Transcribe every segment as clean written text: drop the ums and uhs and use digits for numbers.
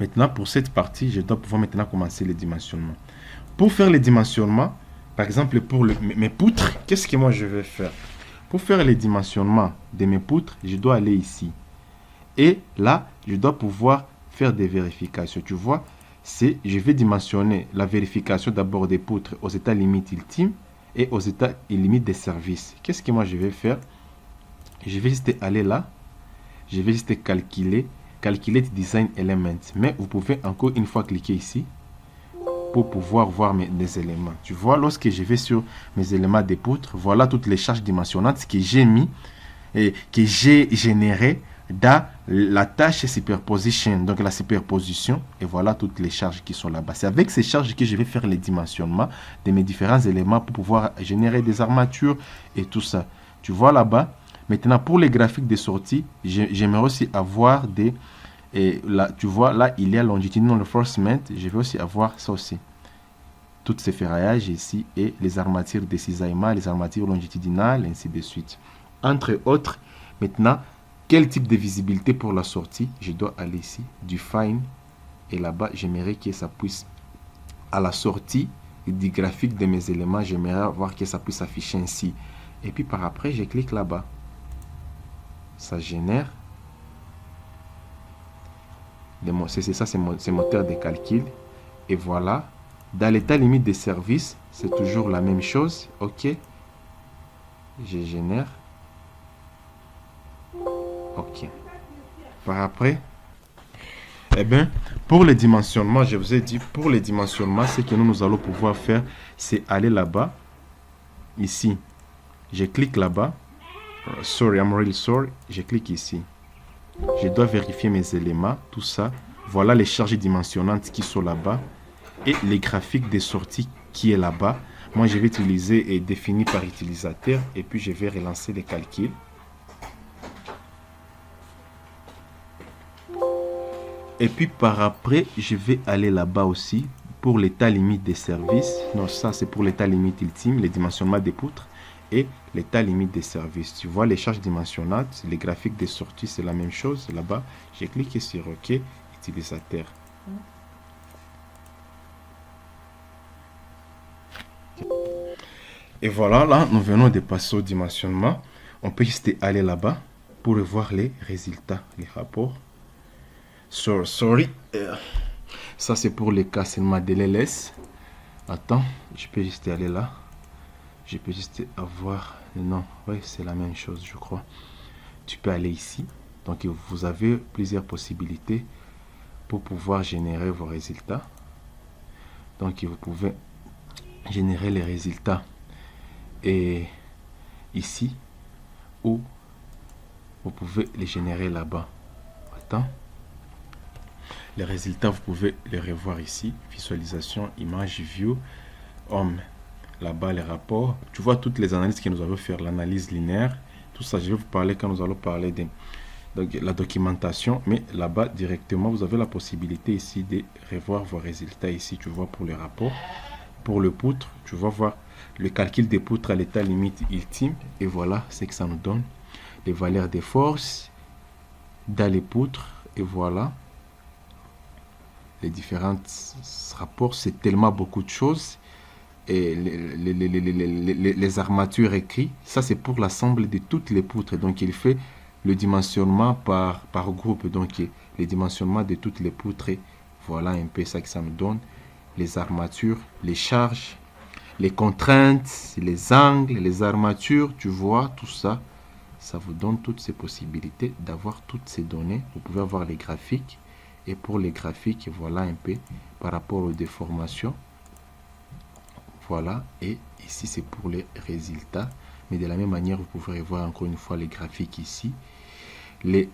Maintenant, pour cette partie, je dois pouvoir maintenant commencer les dimensionnements. Pour faire les dimensionnements, par exemple pour mes poutres, qu'est-ce que moi je vais faire? Pour faire les dimensionnements de mes poutres, je dois aller ici. Et là, je dois pouvoir faire des vérifications. Tu vois, je vais dimensionner la vérification d'abord des poutres aux états limites ultimes et aux états limites des services. Qu'est-ce que moi je vais faire? Je vais juste aller là. Je vais juste calculer Design Elements. Mais vous pouvez encore une fois cliquer ici pour pouvoir voir mes éléments. Tu vois, lorsque je vais sur mes éléments des poutres, voilà toutes les charges dimensionnantes que j'ai mis et que j'ai générées dans la tâche superposition, donc la superposition, et voilà toutes les charges qui sont là-bas. C'est avec ces charges que je vais faire les dimensionnements de mes différents éléments pour pouvoir générer des armatures et tout ça. Tu vois là-bas. Maintenant, pour les graphiques de sortie, j'aimerais aussi avoir des... Et là, tu vois, là, il y a longitudinal reinforcement. Je vais aussi avoir ça aussi. Toutes ces ferraillages ici et les armatures de cisaillement, les armatures longitudinales, ainsi de suite. Entre autres, maintenant, quel type de visibilité pour la sortie? Je dois aller ici, du Fine. Et là-bas, j'aimerais que ça puisse, à la sortie du graphique de mes éléments, j'aimerais voir que ça puisse afficher ainsi. Et puis par après, je clique là-bas. Ça génère. C'est ça, c'est moteur de calcul. Et voilà. Dans l'état limite des services, c'est toujours la même chose. OK. Je génère. OK. Par après, eh bien, pour les dimensionnements, je vous ai dit, pour les dimensionnements, ce que nous allons pouvoir faire, c'est aller là-bas. Ici, je clique là-bas. Sorry, I'm really sorry. Je clique ici. Je dois vérifier mes éléments, tout ça. Voilà les charges dimensionnantes qui sont là-bas. Et les graphiques de sortie qui est là-bas. Moi, je vais utiliser et définir par utilisateur. Et puis, je vais relancer les calculs. Et puis, par après, je vais aller là-bas aussi pour l'état limite des services. Non, ça, c'est pour l'état limite ultime, les dimensionnements des poutres. Et l'état limite des services. Tu vois les charges dimensionnantes, les graphiques de sortie, c'est la même chose. Là-bas, j'ai cliqué sur OK, utilisateur. Et voilà, là, nous venons de passer au dimensionnement. On peut juste aller là-bas pour voir les résultats, les rapports. Sorry. Ça, c'est pour les cas seulement de l'LS. Attends, je peux juste aller là. Je peux juste avoir... Non, oui, c'est la même chose, je crois. Tu peux aller ici. Donc, vous avez plusieurs possibilités pour pouvoir générer vos résultats. Donc, vous pouvez générer les résultats et ici, ou vous pouvez les générer là-bas. Attends. Les résultats, vous pouvez les revoir ici. Visualisation, image, view, homme. Là-bas, les rapports. Tu vois toutes les analyses que nous allons faire, l'analyse linéaire. Tout ça, je vais vous parler quand nous allons parler de la documentation. Mais là-bas, directement, vous avez la possibilité ici de revoir vos résultats. Ici, tu vois pour les rapports. Pour le poutre, tu vas voir le calcul des poutres à l'état limite ultime. Et voilà ce que ça nous donne. Les valeurs des forces dans les poutres. Et voilà. Les différents rapports, c'est tellement beaucoup de choses. Et les armatures écrites, ça c'est pour l'ensemble de toutes les poutres. Donc il fait le dimensionnement par groupe. Donc les dimensionnements de toutes les poutres. Voilà un peu ça que ça nous donne. Les armatures, les charges, les contraintes, les angles, les armatures, tu vois, tout ça. Ça vous donne toutes ces possibilités d'avoir toutes ces données. Vous pouvez avoir les graphiques. Et pour les graphiques, voilà un peu par rapport aux déformations. Voilà, et ici c'est pour les résultats. Mais de la même manière, vous pouvez voir encore une fois les graphiques ici. Les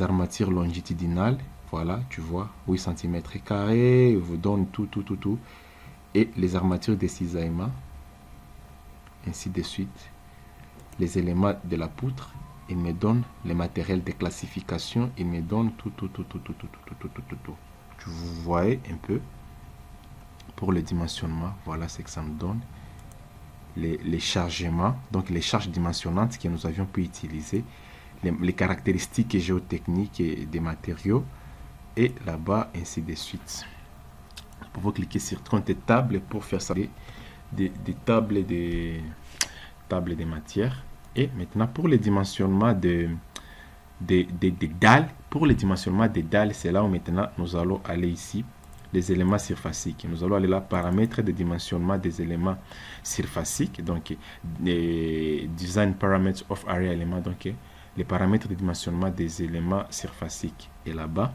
armatures longitudinales, voilà, tu vois, 8 cm², vous donne tout. Et les armatures de cisaillement, ainsi de suite. Les éléments de la poutre, il me donne les matériels de classification, il me donne tout. Tu voyez un peu pour le dimensionnement, voilà ce que ça me donne. Les chargements, donc les charges dimensionnantes que nous avions pu utiliser, les caractéristiques géotechniques et des matériaux, et là-bas, ainsi de suite. Vous pouvez cliquer sur compte table pour faire ça, des tables de matière. Et maintenant, pour le dimensionnement des dalles, pour le dimensionnement des dalles, c'est là où maintenant nous allons aller ici, les éléments surfaciques. Nous allons aller là, paramètres de dimensionnement des éléments surfaciques, donc design parameters of area element, donc les paramètres de dimensionnement des éléments surfaciques. Et là-bas,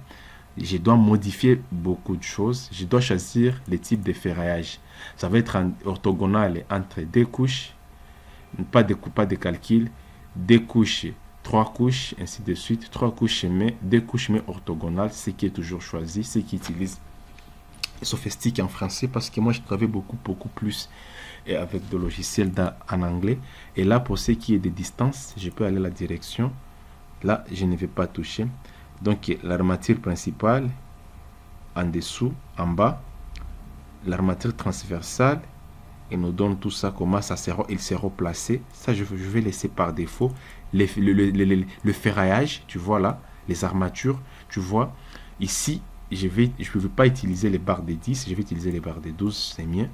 je dois modifier beaucoup de choses. Je dois choisir le type de ferraillage. Ça va être orthogonal entre deux couches, pas de calcul, deux couches, trois couches, ainsi de suite, trois couches mais deux couches mais orthogonales, ce qui est toujours choisi, ce qui utilise Sophistic en français, parce que moi je travaille beaucoup plus avec des logiciels en anglais. Et là, pour ce qui est des distances, je peux aller la direction. Là, je ne vais pas toucher. Donc l'armature principale en dessous, en bas, l'armature transversale, et nous donne tout ça, comment ça sera, il sera placé. Ça, je vais laisser par défaut. Le ferraillage, tu vois là, les armatures, tu vois, ici, je ne vais pas utiliser les barres de 10, je vais utiliser les barres de 12, c'est mieux.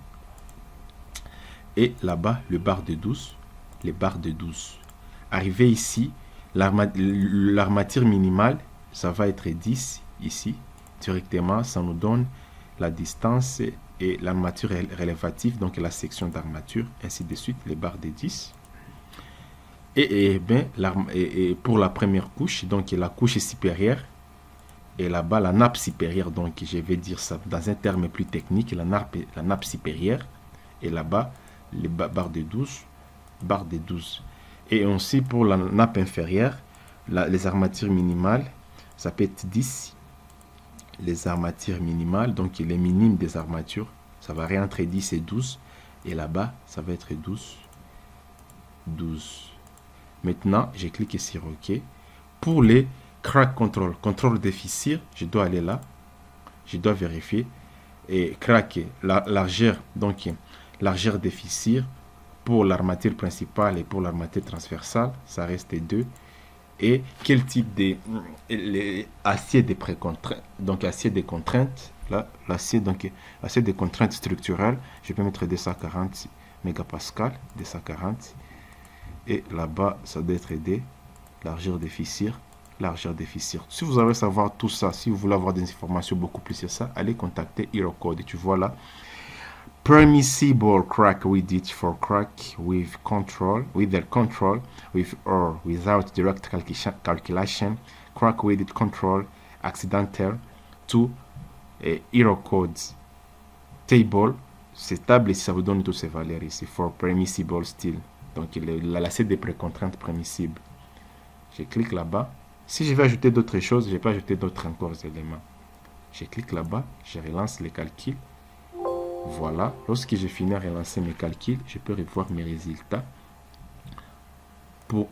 Et là-bas, le barre de 12, les barres de 12. Arrivé ici, l'armature minimale, ça va être 10 ici, directement, ça nous donne la distance et l'armature relative, donc la section d'armature, ainsi de suite, les barres de 10. Et pour la première couche, donc la couche supérieure, et là-bas la nappe supérieure, donc je vais dire ça dans un terme plus technique, la nappe supérieure, et là-bas les barres de 12. Et aussi pour la nappe inférieure, les armatures minimales, ça peut être 10. Les armatures minimales, donc les minimes des armatures, ça varie entre 10 et 12. Et là-bas, ça va être 12. Maintenant, je clique sur OK. Pour les crack contrôle des fissures, je dois aller là. Je dois vérifier. Et crack, largeur, donc largeur des fissures pour l'armature principale et pour l'armature transversale, ça reste 2. Et quel type acier de précontrainte, donc acier de contrainte, là, l'acier de contrainte structurelle, je peux mettre 240 mégapascal, 240, et là-bas, ça doit être des largeur des fissures. Si vous voulez savoir tout ça, si vous voulez avoir des informations beaucoup plus sur ça, allez contacter HeroCode. Et tu vois là, permissible crack width for crack with the control, with or without direct calculation, crack width control accidental to HeroCode table. C'est table ici, ça vous donne toutes ces valeurs ici. For permissible still. Donc l'assiette des précontraintes permissibles. Je clique là-bas. Si je vais ajouter d'autres choses, je peux ajouter d'autres encore éléments. Je clique là-bas, je relance les calculs. Voilà, lorsque j'ai fini à relancer mes calculs, je peux revoir mes résultats pour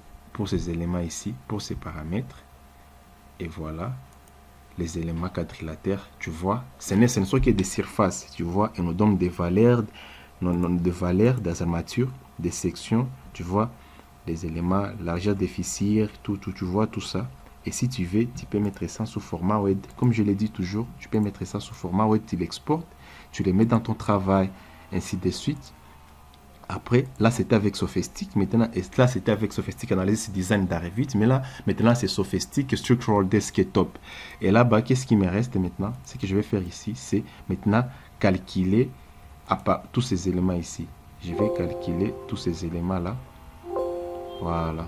ces éléments ici, pour ces paramètres. Et voilà, les éléments quadrilatères, tu vois, ce ne sont que des surfaces, tu vois, et nous donne des valeurs, des armatures, des sections, tu vois, des éléments, largeur des fissures, tout, tu vois, tout ça. Et si tu veux, tu peux mettre ça sous format Word. Comme je l'ai dit toujours, tu peux mettre ça sous format Word, tu l'exportes, tu les mets dans ton travail, ainsi de suite. Après, là, c'était avec Sophistic. Maintenant, et là, c'était avec Sophistic Analysis Design d'Arrivit. Mais là, maintenant, c'est Sophistic Structural Desktop. Et là-bas, qu'est-ce qui me reste maintenant? Ce que je vais faire ici, c'est maintenant calculer tous ces éléments ici. Je vais calculer tous ces éléments-là. Voilà.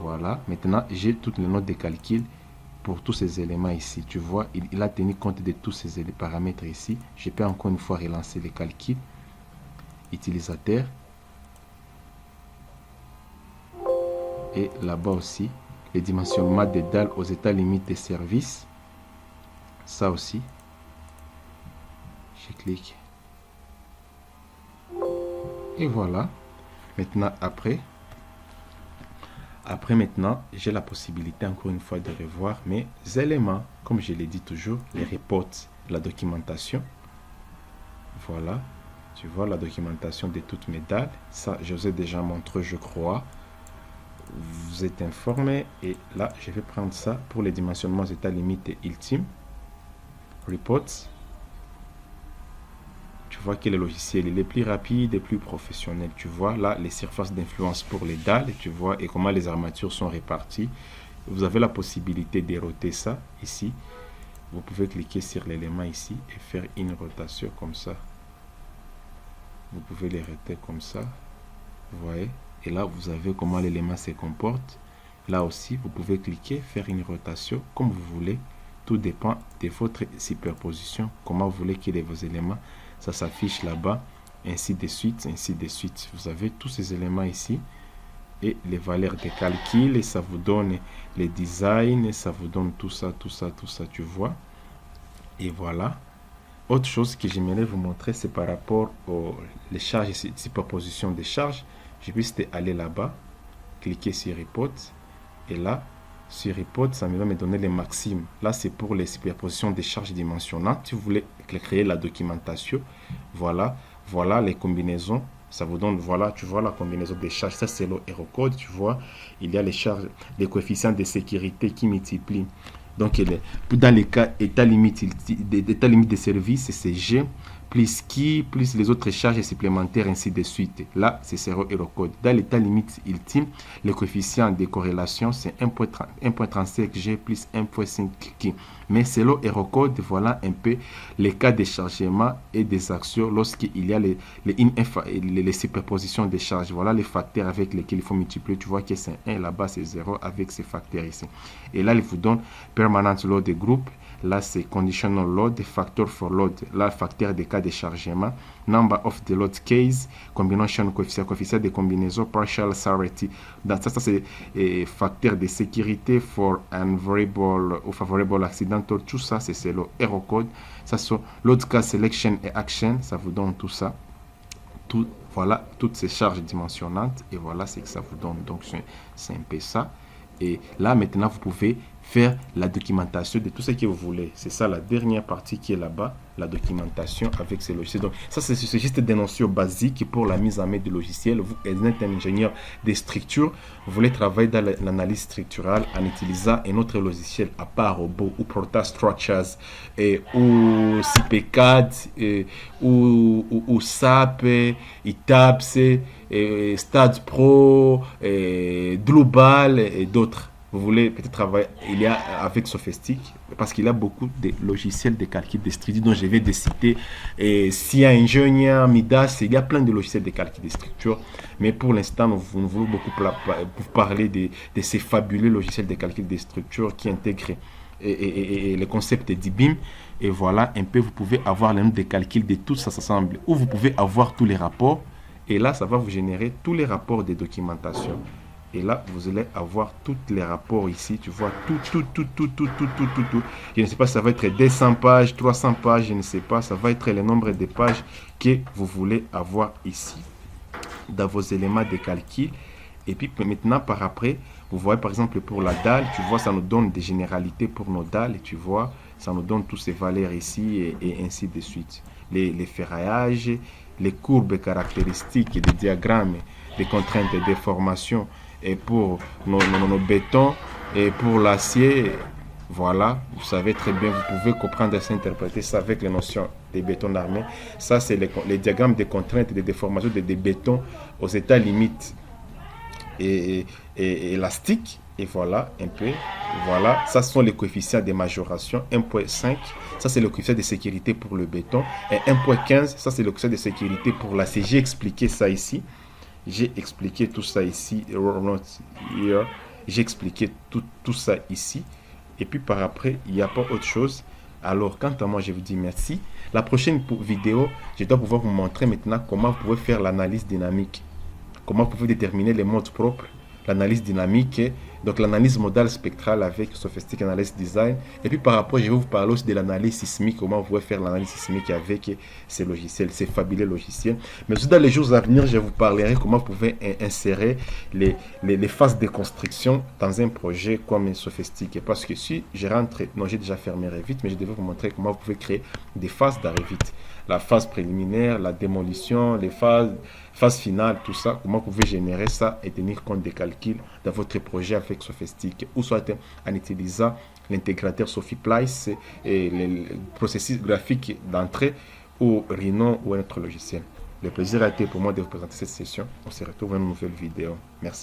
Voilà. Maintenant, j'ai toutes les notes de calcul pour tous ces éléments ici. Tu vois, il a tenu compte de tous ces paramètres ici. Je peux encore une fois relancer les calculs. Utilisateur. Et là-bas aussi, les dimensionnements des dalles aux états limites des services. Ça aussi. Je clique. Et voilà. Maintenant, après maintenant, j'ai la possibilité encore une fois de revoir mes éléments. Comme je l'ai dit toujours, les reports, la documentation. Voilà. Tu vois la documentation de toutes mes dalles. Ça, je vous ai déjà montré, je crois. vous êtes informé. Et là, je vais prendre ça pour les dimensionnements état limite et ultime. Reports. Tu vois que le logiciel il est plus rapide et plus professionnel. Tu vois là les surfaces d'influence pour les dalles, tu vois, et comment les armatures sont réparties. Vous avez la possibilité de roter ça ici. Vous pouvez cliquer sur l'élément ici et faire une rotation comme ça. Vous pouvez les roter comme ça. Vous voyez. Et là, vous avez comment l'élément se comporte. Là aussi, vous pouvez cliquer, faire une rotation comme vous voulez. Tout dépend de votre superposition. Comment vous voulez qu'il y ait vos éléments. Ça s'affiche là-bas. Ainsi de suite, ainsi de suite. Vous avez tous ces éléments ici. Et les valeurs de calcul. Et ça vous donne les designs. Et ça vous donne tout ça, tout ça, tout ça. Tu vois. Et voilà. Autre chose que j'aimerais vous montrer, c'est par rapport aux les charges et superposition des charges. Je vais juste aller là-bas, cliquer sur Report, et là, sur Report, ça va me donner les maximes. Là, c'est pour les superpositions des charges dimensionnantes. Si vous voulez créer la documentation, voilà, voilà les combinaisons. Ça vous donne, voilà, tu vois la combinaison des charges. Ça, c'est le Eurocode, tu vois. Il y a les charges, les coefficients de sécurité qui multiplient. Donc, dans les cas état limite de service, c'est G, plus qui, plus les autres charges supplémentaires, ainsi de suite. Là, c'est 0 Eurocode. Dans l'état limite ultime, le coefficient de corrélation, c'est 1.35 G plus 1.5 qui. Mais selon Eurocode, voilà un peu les cas de chargement et des actions lorsqu'il y a les superpositions des charges. Voilà les facteurs avec lesquels il faut multiplier. Tu vois que c'est 1, là-bas c'est 0 avec ces facteurs ici. Et là, il vous donne permanent load group. Là, c'est conditional load, factor for load. Là, facteur des cas de chargement. Number of the load case, combination coefficient de combinaison, partial certainty. Dans ça c'est facteur de sécurité for unfavorable ou favorable accidental. Tout ça, c'est le Eurocode. Ça, c'est load case selection et action. Ça vous donne tout ça. Tout, voilà, toutes ces charges dimensionnantes. Et voilà, c'est que ça vous donne. Donc, c'est un peu ça. Et là, maintenant, vous pouvez faire la documentation de tout ce que vous voulez. C'est ça la dernière partie qui est là-bas, la documentation avec ces logiciels. Donc, ça, c'est juste des notions basiques pour la mise en main du logiciel. Vous êtes un ingénieur des structures, vous voulez travailler dans l'analyse structurale en utilisant un autre logiciel à part Robot ou Proto Structures ou CPCAD ou SAP, ITAPS, Stade Pro, Global et d'autres. Vous voulez peut-être travailler, il y a avec Sophistic, parce qu'il y a beaucoup de logiciels de calcul de structure dont je vais de citer. Et SIA Ingénieur, Midas, il y a plein de logiciels de calcul de structure. Mais pour l'instant, nous voulons beaucoup parler de ces fabuleux logiciels de calcul de structure qui intègrent et le concept d'IBIM. Et voilà, un peu, vous pouvez avoir le nombre de calculs de tout ça s'assemble. Ou vous pouvez avoir tous les rapports. Et là, ça va vous générer tous les rapports de documentation. Et là, vous allez avoir tous les rapports ici. Tu vois, tout. Je ne sais pas, ça va être 200 pages, 300 pages, je ne sais pas. Ça va être le nombre de pages que vous voulez avoir ici dans vos éléments de calcul. Et puis maintenant, par après, vous voyez par exemple pour la dalle, tu vois, ça nous donne des généralités pour nos dalles. Et tu vois, ça nous donne toutes ces valeurs ici et ainsi de suite. Les ferraillages, les courbes caractéristiques des diagrammes, les contraintes de déformation. Et pour nos bétons et pour l'acier, voilà, vous savez très bien, vous pouvez comprendre et s'interpréter ça avec les notions des bétons armés. Ça, c'est les diagrammes de contraintes et de déformation des bétons aux états limites et élastiques. Et voilà, un peu, voilà, ça sont les coefficients de majoration, 1.5, ça c'est le coefficient de sécurité pour le béton, et 1.15, ça c'est le coefficient de sécurité pour l'acier. J'ai expliqué ça ici. J'ai expliqué tout ça ici. J'ai expliqué tout ça ici. Et puis par après, il n'y a pas autre chose. Alors, quant à moi, je vous dis merci. La prochaine vidéo, je dois pouvoir vous montrer maintenant comment vous pouvez faire l'analyse dynamique. Comment vous pouvez déterminer les modes propres, l'analyse dynamique, donc l'analyse modale spectrale avec Sophistic Analysis Design. Et puis par rapport, je vais vous parler aussi de l'analyse sismique, comment vous pouvez faire l'analyse sismique avec ces logiciels, ces fabuleux logiciels. Mais aussi dans les jours à venir, je vous parlerai comment vous pouvez insérer les phases de construction dans un projet comme Sophistic. Parce que si je rentre, non, j'ai déjà fermé Revit, mais je devais vous montrer comment vous pouvez créer des phases dans Revit. La phase préliminaire, la démolition, les phases phase finale, tout ça, comment vous pouvez générer ça et tenir compte des calculs dans votre projet avec Sophistic, ou soit en utilisant l'intégrateur Sophiplice et les processus graphiques d'entrée ou Rhino ou un autre logiciel. Le plaisir a été pour moi de vous présenter cette session. On se retrouve dans une nouvelle vidéo. Merci.